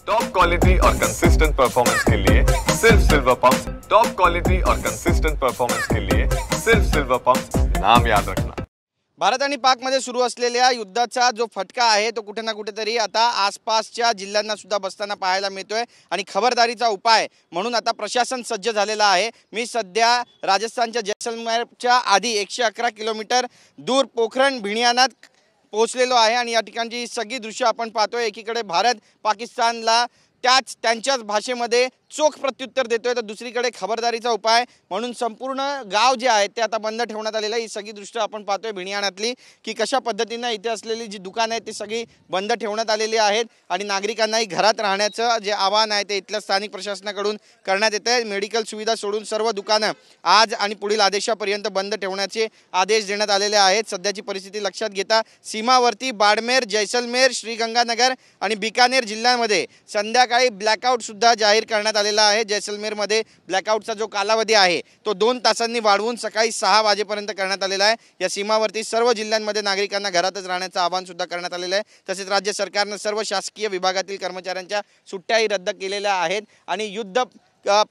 Top quality और consistent performance के लिए सिर्फ सिल्वर पंप्स। टॉप क्वालिटी और कंसिस्टेंट परफॉर्मेंस के लिए सिर्फ सिल्वर पंप्स, नाम याद रखना। भारत आणि पाकमध्ये सुरू असलेल्या युद्धाचा जो फटका आहे तो कुठे ना कुठेतरी आता आसपासच्या जिल्ह्यांना सुद्धा बसताना पाहायला मिळतोय आणि खबरदारीचा उपाय म्हणून आता प्रशासन सज्ज झालेला आहे। मी सध्या राजस्थानच्या जैसलमेरच्या आधी 111 किलोमीटर दूर पोखरण भिणियानात पोहोचलेलो आहे आणि या ठिकाणची सगळी दृश्य आपण पाहतोय। एकीकडे भारत पाकिस्तानला त्यांच्याच भाषेमध्ये चोख प्रत्युत्तर देतोय, तर दुसरीकडे खबरदारीचा उपाय म्हणून संपूर्ण गाव जे आहे ते आता बंद ठेवण्यात आलेलं आहे। ही सगळी दृश्य आपण पाहतोय भिणियानातली की कशा पद्धतीने इथे असलेली जी दुकानं आहेत ती सगळी बंद ठेवण्यात आलेली आहेत आणि नागरिकांनाही घरात राहण्याचं जे आवाहन आहे ते इथल्या स्थानिक प्रशासनाकडून करण्यात येत आहे। मेडिकल सुविधा सोडून सर्व दुकानं आज आणि पुढील आदेशापर्यंत बंद ठेवण्याचे आदेश देण्यात आलेले आहेत। सध्याची परिस्थिती लक्षात घेता सीमावर्ती बाडमेर, जैसलमेर, श्रीगंगानगर आणि बिकानेर जिल्ह्यांमध्ये संध्याकाळी ब्लॅकआउट सुद्धा जाहीर करण्यात आलेला आहे। जैसलमेरमध्ये ब्लॅकआउटचा जो कालावधी आहे तो 2 तासांनी वाढवून सकाळी 6 वाजेपर्यंत करण्यात आलेला आहे। या सीमावर्ती सर्व जिल्ह्यांमध्ये नागरिकांना घरातच राहण्याचं आवाहन सुद्धा करण्यात आलेलं आहे। तसेच राज्य सरकारने सर्व शासकीय विभागातील कर्मचाऱ्यांच्या सुट्ट्याही रद्द केलेल्या आहेत आणि युद्ध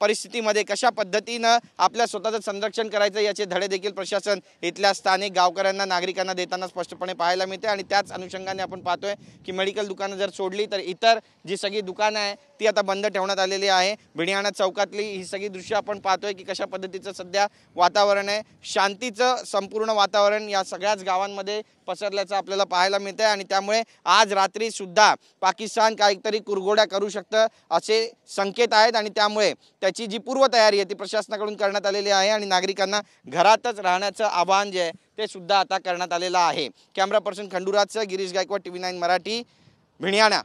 परिस्थितीमध्ये कशा पद्धतीनं आपल्या स्वतःचं संरक्षण करायचं याचे धडे देखील प्रशासन इथल्या स्थानिक गावकऱ्यांना नागरिकांना देताना स्पष्टपणे पाहायला मिळते आणि त्याच अनुषंगाने आपण पाहतोय की मेडिकल दुकानं जर सोडली तर इतर जी सगळी दुकानं आहे ती आता बंद ठेवण्यात आलेली आहे। भिणियाना चौकातली ही सगळी दृश्य आपण पाहतोय की कशा पद्धतीचं सध्या वातावरण आहे। शांतीचं संपूर्ण वातावरण या सगळ्याच गावांमध्ये पसरल्याचं आपल्याला पाहायला मिळतंय आणि त्यामुळे आज रात्री सुद्धा पाकिस्तान काहीतरी कुरघोड्या करू शकतं असे संकेत आहेत आणि त्यामुळे त्याची जी पूर्वतयारी आहे ती प्रशासनाकडून करण्यात आलेली आहे आणि नागरिकांना घरातच राहण्याचं आवाहन जे आहे ते सुद्धा आता करण्यात आलेलं आहे। कॅमेरा पर्सन खंडूराजसह गिरीश गायकवाड, TV9 मराठी, भिणियाना।